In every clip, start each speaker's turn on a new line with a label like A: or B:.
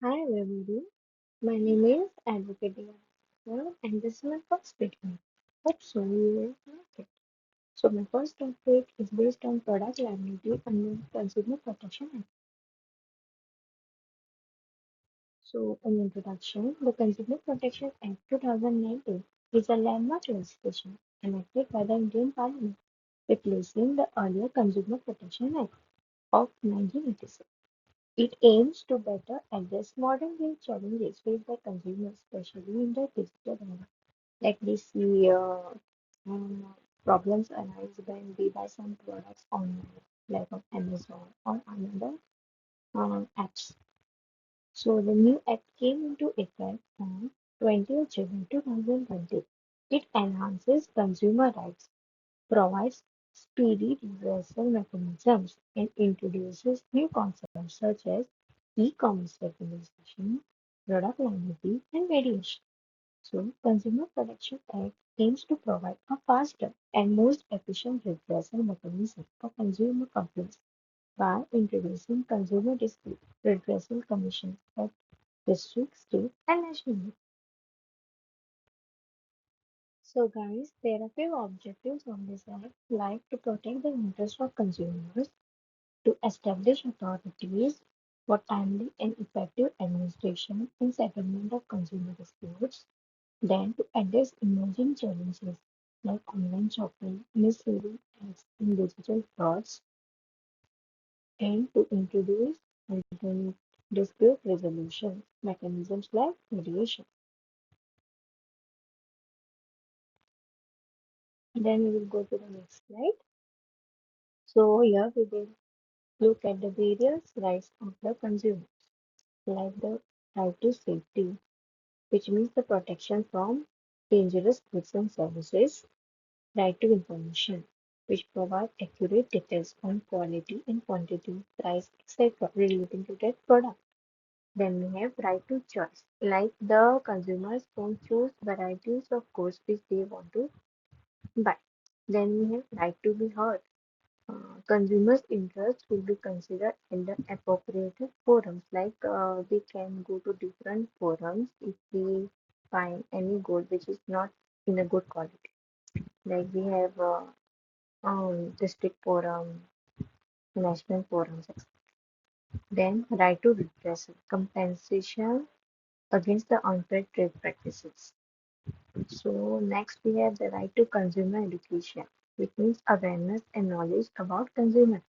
A: Hi everybody, my name is Advocate Divya and this is my first video. Hope so you will like it. So my first topic is based on product liability under Consumer Protection Act. So in introduction, the Consumer Protection Act 2019 is a landmark legislation enacted by the Indian Parliament, replacing the earlier Consumer Protection Act of 1986. It aims to better address modern day challenges faced by consumers, especially in the digital era. Like we see problems arise when we buy some products online, like on Amazon or another apps. So the new act came into effect on 20th July 2020. It enhances consumer rights, provides speedy reversal mechanisms, and introduces new concepts such as e-commerce regulation, product liability, and mediation. So, Consumer Protection Act aims to provide a faster and most efficient redressal mechanism for consumer complaints by introducing consumer dispute redressal commissions at district, state, and national level. So, guys, there are few objectives of this act, like to protect the interests of consumers, to establish authorities for timely and effective administration and settlement of consumer disputes, then to address emerging challenges like online shopping, misleading ads, and digital frauds, and to introduce alternate dispute resolution mechanisms like mediation. Then we will go to the next slide. So here we will look at the various rights of the consumer, like the right to safety, which means the protection from dangerous goods and services, right to information, which provide accurate details on quality and quantity, price, etc. relating to that product. Then we have right to choice, like the consumers can choose varieties of goods which they want to buy. Then we have right to be heard. Consumers' interests will be considered in the appropriate forums. Like we can go to different forums if we find any good which is not in a good quality. Like we have district forum, national forums. Then right to redress, compensation against the unfair trade practices. So next we have the right to consumer education, which means awareness and knowledge about consumer.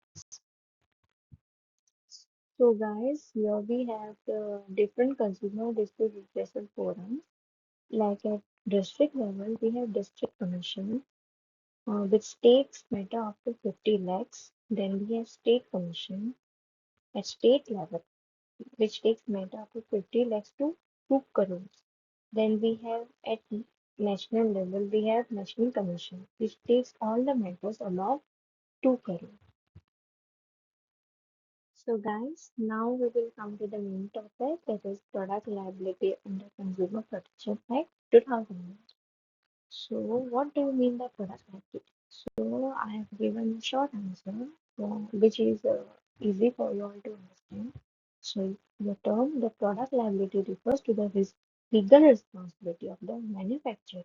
A: So guys, here we have the different consumer dispute redressal forums. Like at district level, we have district commission, which takes matter up to 50 lakhs. Then we have state commission at state level, which takes matter up to 50 lakhs to 2 crores. Then we have at national level, we have national commission, which takes all the matters above 2 crores. So guys, now we will come to the main topic, that is product liability under Consumer Protection Act 2000. So what do you mean by product liability? So I have given a short answer, which is easy for you all to understand. So the term the product liability refers to the legal responsibility of the manufacturer.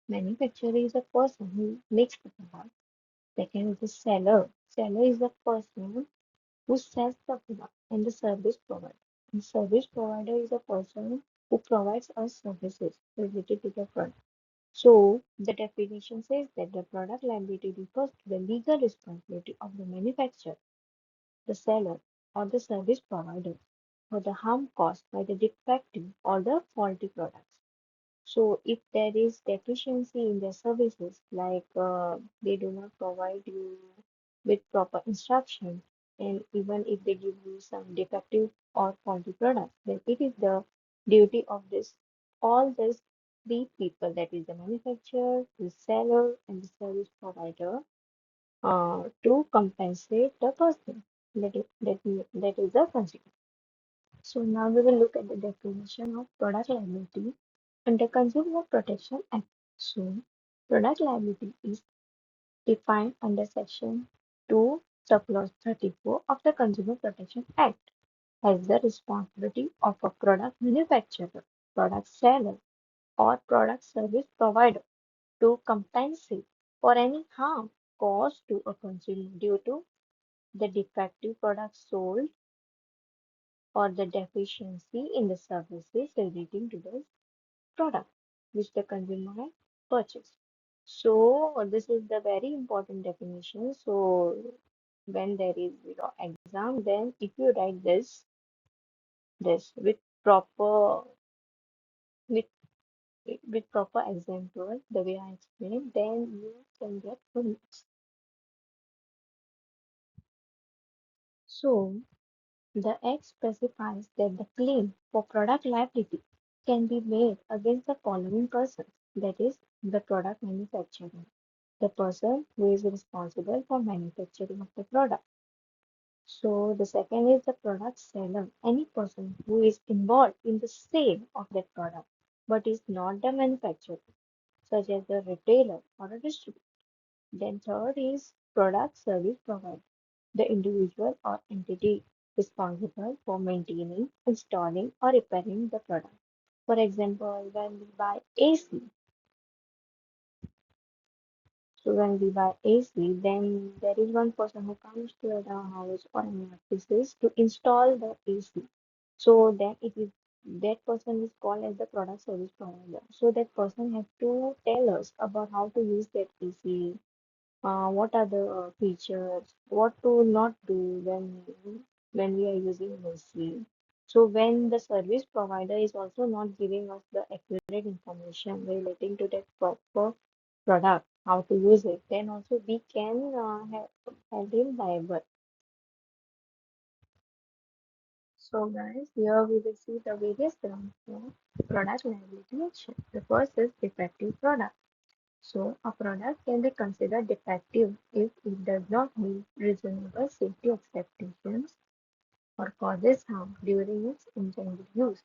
A: Manufacturer is a person who makes the product. Second is the seller. Seller is the person who sells the product, and the service provider. The service provider is a person who provides us services related to the product. So the definition says that the product liability refers to the legal responsibility of the manufacturer, the seller, or the service provider for the harm caused by the defective or the faulty products. So if there is deficiency in their services, like they do not provide you with proper instruction, and even if they give you some defective or faulty products, then it is the duty of this all these three people, that is the manufacturer, the seller, and the service provider, to compensate the person. That is the consequence. So now we will look at the definition of product liability under Consumer Protection Act. So product liability is defined under Section 2, Subclause 34 of the Consumer Protection Act. has the responsibility of a product manufacturer, product seller, or product service provider to compensate for any harm caused to a consumer due to the defective product sold or the deficiency in the services relating to the product which the consumer had purchased. So this is the very important definition. So when there is exam, then if you write this with with proper example, the way I explained, then you can get good marks. So the Act specifies that the claim for product liability can be made against the following persons, that is, the product manufacturer, the person who is responsible for manufacturing of the product. So the second is the product seller, any person who is involved in the sale of that product but is not the manufacturer, such as the retailer or a distributor. Then third is product service provider, the individual or entity responsible for maintaining, installing, or repairing the product. For example, when we buy AC, so when we buy AC, then there is one person who comes to the house or any offices to install the AC. So then it is that person is called as the product service provider. So that person has to tell us about how to use that AC, what are the features, what to not do when we are using AC. So when the service provider is also not giving us the accurate information relating to that proper product, how to use it, then also we can have him liable. So guys, here we will see the various grounds for product liability action. The first is defective product. So a product can be considered defective if it does not meet reasonable safety expectations or causes harm during its intended use.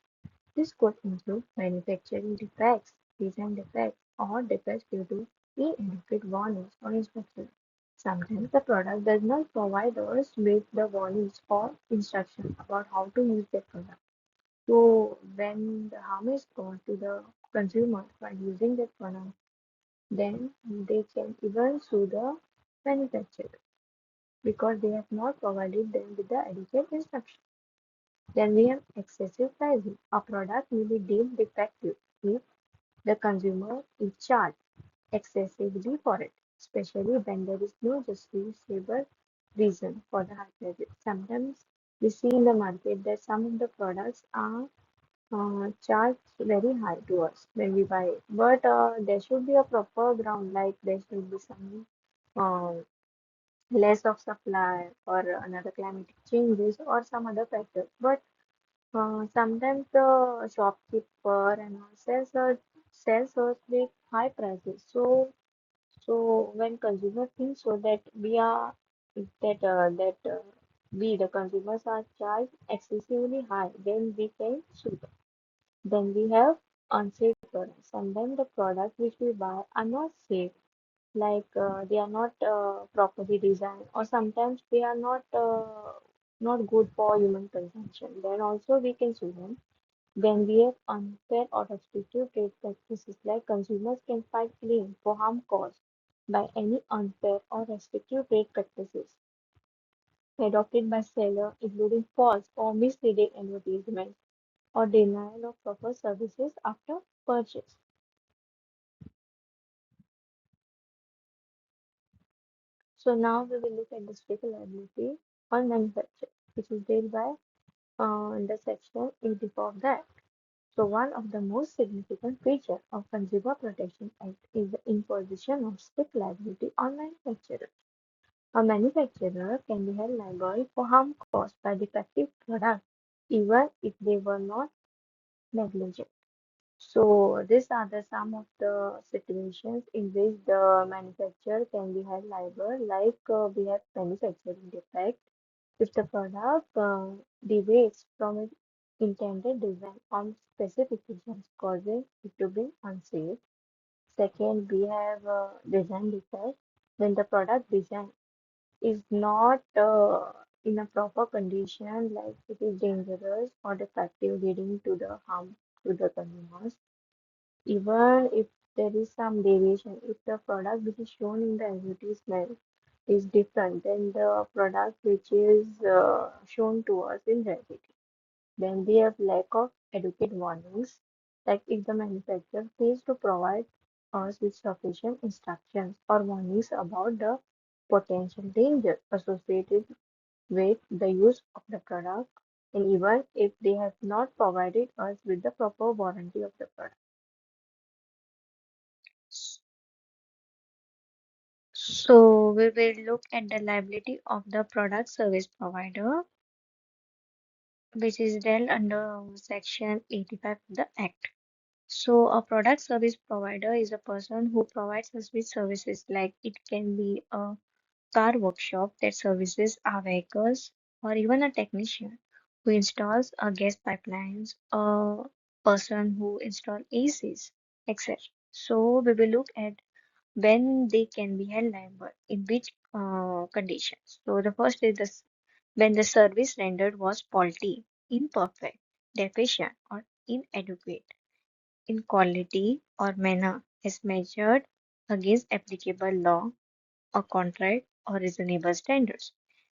A: This could include manufacturing defects, design defects, or defects due to inadequate warnings or instructions. Sometimes the product does not provide us with the warnings or instructions about how to use the product. So when the harm is caused to the consumer by using that product, then they can even sue the manufacturer because they have not provided them with the adequate instruction. Then we have excessive pricing. A product may be deemed defective if the consumer is charged excessively for it, especially when there is no justifiable reason for the high prices. Sometimes we see in the market that some of the products are charged very high to us when we buy it. But there should be a proper ground, like there should be some uh, less of supply or another climatic changes or some other factors. But sometimes the shopkeeper and all sells us with high prices. So when consumers think so that we the consumers are charged excessively high, then we can sue them. Then we have unsafe products. Sometimes the products which we buy are not safe, like they are not properly designed, or sometimes they are not good for human consumption. Then also we can sue them. Then we have unfair or restrictive trade practices, like consumers can file claim for harm caused by any unfair or restrictive trade practices adopted by seller, including false or misleading advertisements or denial of proper services after purchase. So now we will look at the state liability on manufacture, which is dealt by under section 84 of the Act. So one of the most significant features of Consumer Protection Act is the imposition of strict liability on manufacturers. A manufacturer can be held liable for harm caused by defective products, even if they were not negligent. So these are the some of the situations in which the manufacturer can be held liable, like we have manufacturing defect. If the product deviates from its intended design on specifications, causing it to be unsafe. Second, we have design defect when the product design is not in a proper condition, like it is dangerous or defective, leading to the harm to the consumers. Even if there is some deviation, if the product which is shown in the advertisement is different than the product which is shown to us in reality, then we have lack of adequate warnings. Like if the manufacturer fails to provide us with sufficient instructions or warnings about the potential danger associated with the use of the product, and even if they have not provided us with the proper warranty of the product. So we will look at the liability of the product service provider, which is dealt under Section 85 of the Act. So a product service provider is a person who provides us with services, like it can be a car workshop that services our vehicles, or even a technician who installs a gas pipelines, a person who installs ACs, etc. So we will look at when they can be held liable, in which conditions. So the first is when the service rendered was faulty, imperfect, deficient, or inadequate in quality or manner as measured against applicable law or contract or reasonable standards.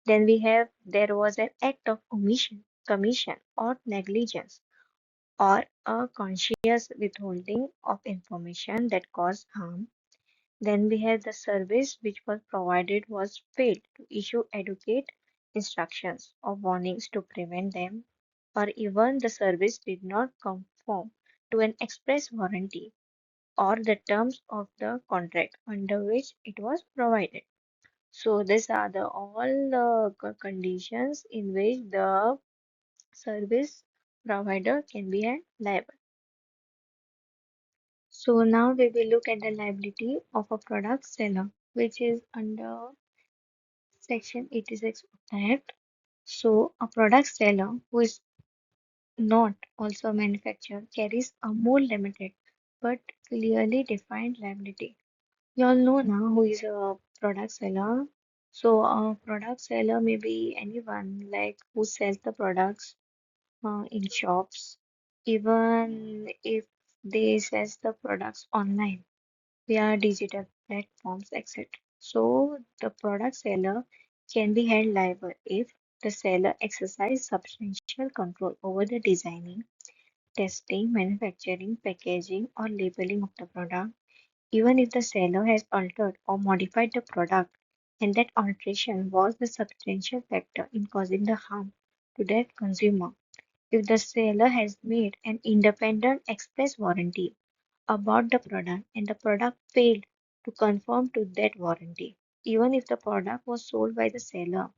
A: Then we have there was an act of omission, commission, or negligence, or a conscious withholding of information that caused harm. Then we have the service which was provided was failed to issue adequate instructions or warnings to prevent them, or even the service did not conform to an express warranty or the terms of the contract under which it was provided. So these are the all conditions in which the service provider can be held liable. So now we will look at the liability of a product seller, which is under Section 86 of the Act. So a product seller who is not also a manufacturer carries a more limited but clearly defined liability. You all know now who is a product seller. So a product seller may be anyone like who sells the products in shops, even if they sell the products online via digital platforms, etc. So the product seller can be held liable if the seller exercises substantial control over the designing, testing, manufacturing, packaging, or labeling of the product, even if the seller has altered or modified the product, and that alteration was the substantial factor in causing the harm to that consumer. If the seller has made an independent express warranty about the product and the product failed to conform to that warranty, even if the product was sold by the seller,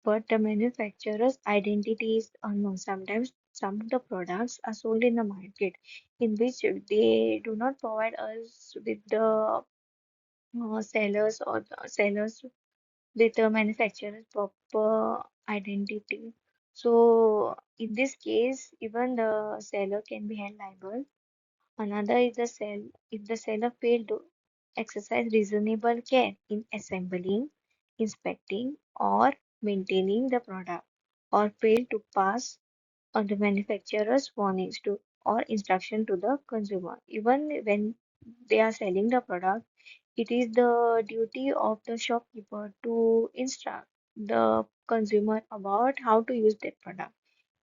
A: but the manufacturer's identity is unknown. Sometimes some of the products are sold in the market in which they do not provide us with the sellers or the sellers with the manufacturer's proper identity. So in this case, even the seller can be held liable. Another is the sell if the seller failed to exercise reasonable care in assembling, inspecting, or maintaining the product, or failed to pass on the manufacturer's warnings to or instruction to the consumer. Even when they are selling the product, it is the duty of the shopkeeper to instruct the consumer about how to use their product.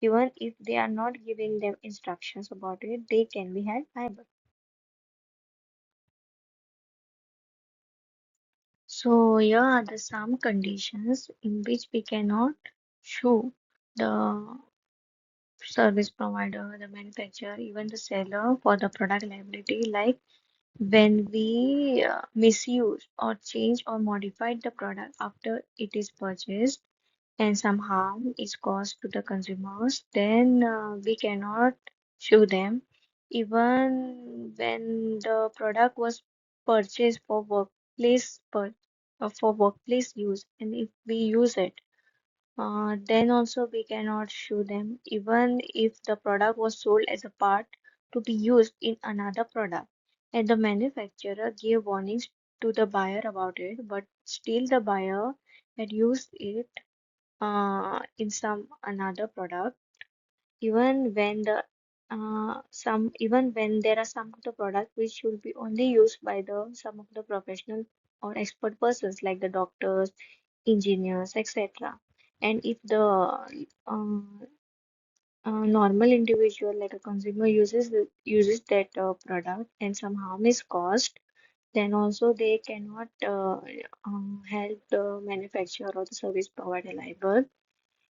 A: Even if they are not giving them instructions about it, they can be held liable. So here are the some conditions in which we cannot sue the service provider, the manufacturer, even the seller for the product liability, like when we misuse or change or modify the product after it is purchased and some harm is caused to the consumers, then we cannot sue them. Even when the product was purchased for for workplace use, and if we use it, then also we cannot sue them. Even if the product was sold as a part to be used in another product, and the manufacturer gave warnings to the buyer about it, but still the buyer had used it in some another product, even when even when there are some of the products which should be only used by the some of the professional or expert persons like the doctors, engineers, etc. And if the normal individual like a consumer uses that product and some harm is caused, then also they cannot help the manufacturer or the service provider liable,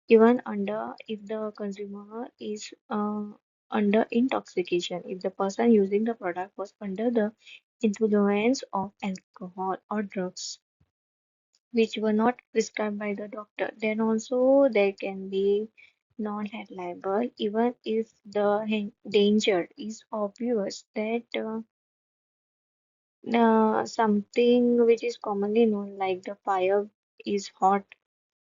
A: even under if the consumer is under intoxication, if the person using the product was under the influence of alcohol or drugs which were not prescribed by the doctor, then also they can be not held liable even if the danger is obvious that something which is commonly known like the fire is hot,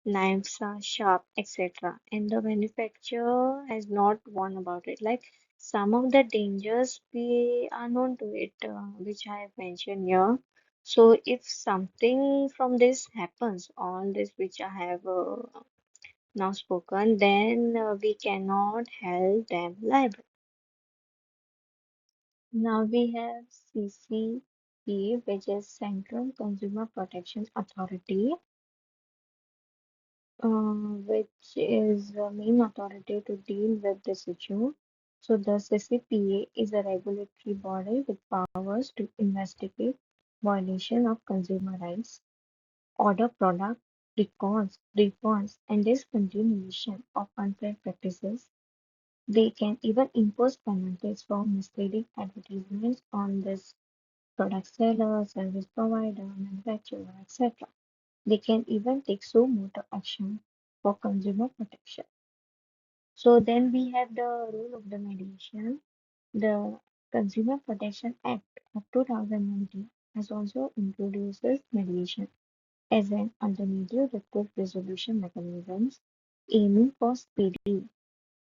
A: knives are sharp, etc. And the manufacturer has not warned about it. Like some of the dangers we are known to it, which I have mentioned here. So if something from this happens, all this which I have now spoken, then we cannot hold them liable. Now we have CCP, which is Central Consumer Protection Authority, which is the main authority to deal with this issue. So the CCPA is a regulatory body with powers to investigate violation of consumer rights, order product recalls, refunds, and discontinuation of unfair practices. They can even impose penalties for misleading advertisements on this product seller, service provider, manufacturer, etc. They can even take suo motu action for consumer protection. So then we have the role of the mediation. The Consumer Protection Act of 2019 has also introduces mediation as an alternative dispute resolution mechanisms aiming for speedy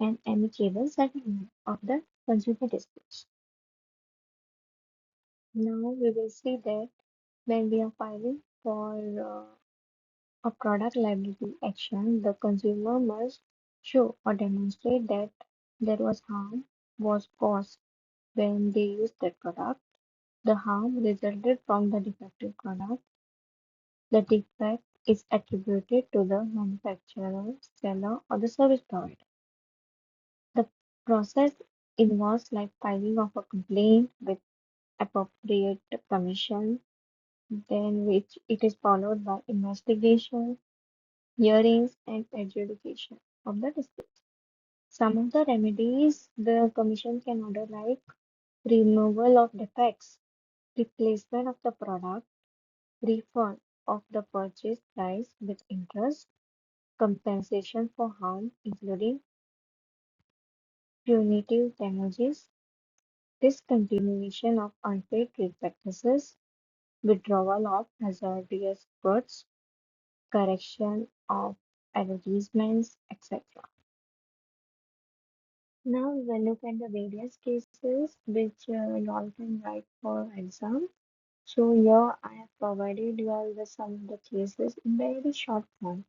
A: and amicable settlement of the consumer disputes. Now we will see that when we are filing for a product liability action, the consumer must show or demonstrate that there was harm was caused when they used that product. The harm resulted from the defective product. The defect is attributed to the manufacturer, seller, or the service provider. The process involves like filing of a complaint with appropriate permission, then which it is followed by investigation, hearings, and adjudication of the dispute. Some of the remedies the Commission can order, like removal of defects, replacement of the product, refund of the purchase price with interest, compensation for harm, including punitive damages, discontinuation of unfair trade practices, withdrawal of hazardous goods, correction of advertisements, etc. Now we will look at the various cases which you all can write for exam. So here I have provided you all with some of the cases in very short form,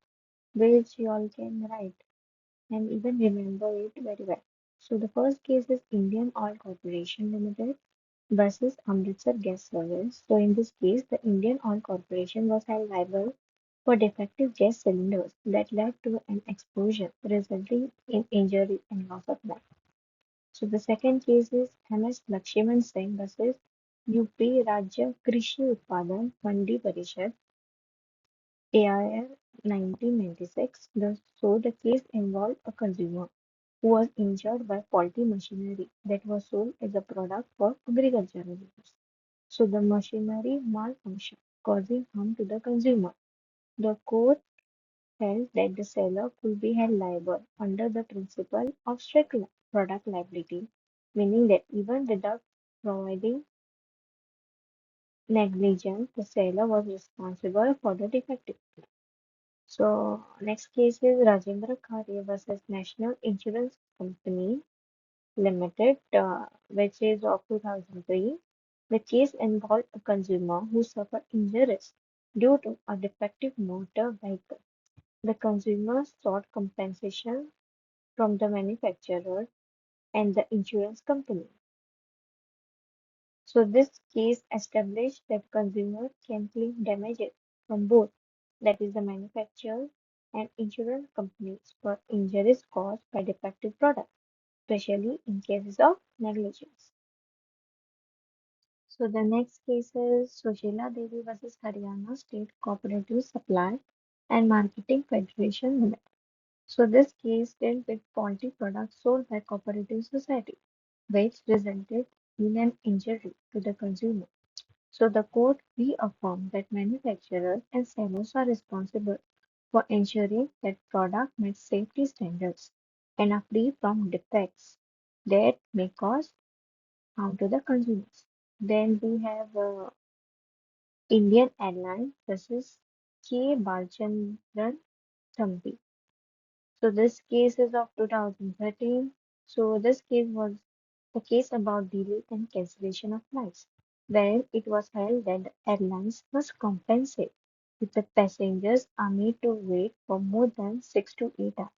A: which you all can write and even remember it very well. So the first case is Indian Oil Corporation Limited versus Amritsar Gas Service. So in this case, the Indian Oil Corporation was held liable for defective gas cylinders that led to an explosion, resulting in injury and loss of life. So the second case is MS Lakshman Singh versus UP राज्य कृषि उत्पादन मंडी परिषद AIR 1996. So the case involved a consumer who was injured by faulty machinery that was sold as a product for agricultural use. So the machinery malfunctioned, causing harm to the consumer. The court held that the seller could be held liable under the principle of strict product liability, meaning that even without providing negligence, the seller was responsible for the defective. So next case is Rajendra Khare versus National Insurance Company Limited, which is of 2003. The case involved a consumer who suffered injuries due to a defective motor vehicle. The consumer sought compensation from the manufacturer and the insurance company. So this case established that consumer can claim damages from both, that is the manufacturer and insurance companies for injuries caused by defective products, especially in cases of negligence. So the next case is Sushila Devi versus Haryana State Cooperative Supply and Marketing Federation Limited. So this case dealt with faulty products sold by cooperative society, which resulted in an injury to the consumer. So the court reaffirmed that manufacturers and sellers are responsible for ensuring that products meet safety standards and are free from defects that may cause harm to the consumers. Then we have Indian Airlines versus K. Balchandran Thambi. So this case is of 2013. So this case was a case about delay and cancellation of flights, where it was held that the airlines must compensate if the passengers are made to wait for more than 6 to 8 hours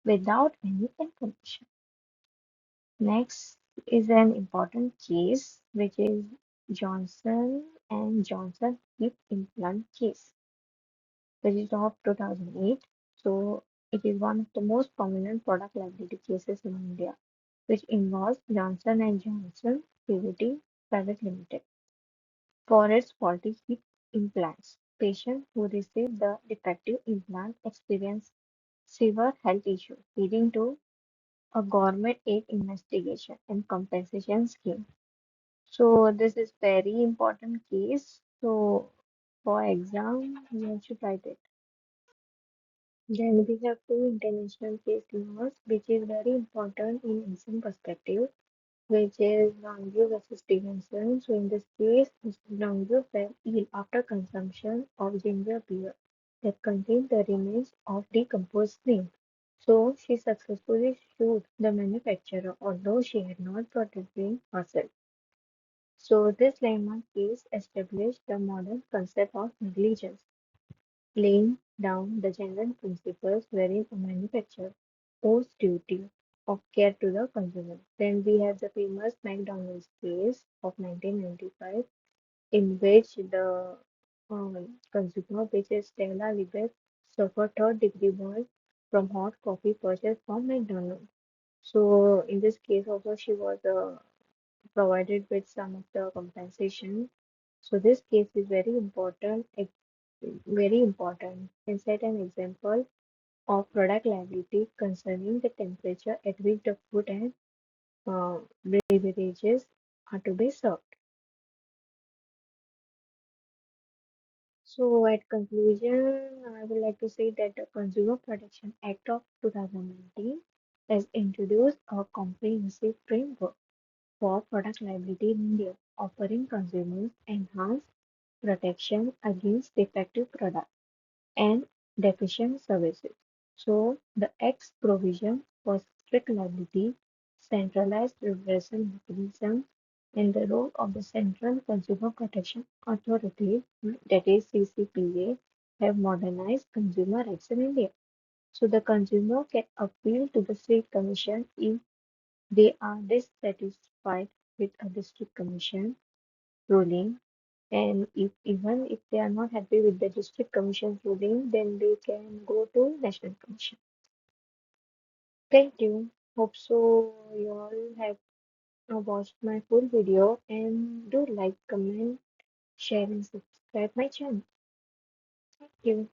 A: without any information. Next is an important case, which is Johnson and Johnson hip implant case, which is of 2008. So it is one of the most prominent product liability cases in India, which involves Johnson and Johnson PVT Private Limited for its faulty hip implants. Patients who received the defective implant experienced severe health issues, leading to a government aid investigation and compensation scheme. So this is very important case. So for exam, you have to write it. Then we have two international case laws, which is very important in exam perspective, which is Longview versus Stevenson. So in this case, Mr. Longview fell ill after consumption of ginger beer that contained the remains of decomposed cream. So she successfully sued the manufacturer, although she had not brought the drink herself. So this landmark case established the modern concept of negligence, laying down the general principles wherein a manufacturer owes duty of care to the consumer. Then we have the famous McDonald's case of 1995, in which the consumer, which is Stella Libet, suffered third-degree burn from hot coffee purchased from McDonald's. So in this case also she was provided with some of the compensation. So this case is very important, and set an example of product liability concerning the temperature at which the food and uh, beverages are to be served. So at conclusion, I would like to say that the Consumer Protection Act of 2019 has introduced a comprehensive framework for product liability in India, offering consumers enhanced protection against defective products and deficient services. So, the Act's provision for strict liability, centralized redressal mechanism, and the role of the Central Consumer Protection Authority, that is CCPA, have modernized consumer rights in India. So, the consumer can appeal to the State Commission if they are dissatisfied with a district commission ruling, and if even if they are not happy with the district commission's ruling, then they can go to national commission. Thank you. Hope so you all have watched my full video, and do like, comment, share and subscribe my channel. Thank you.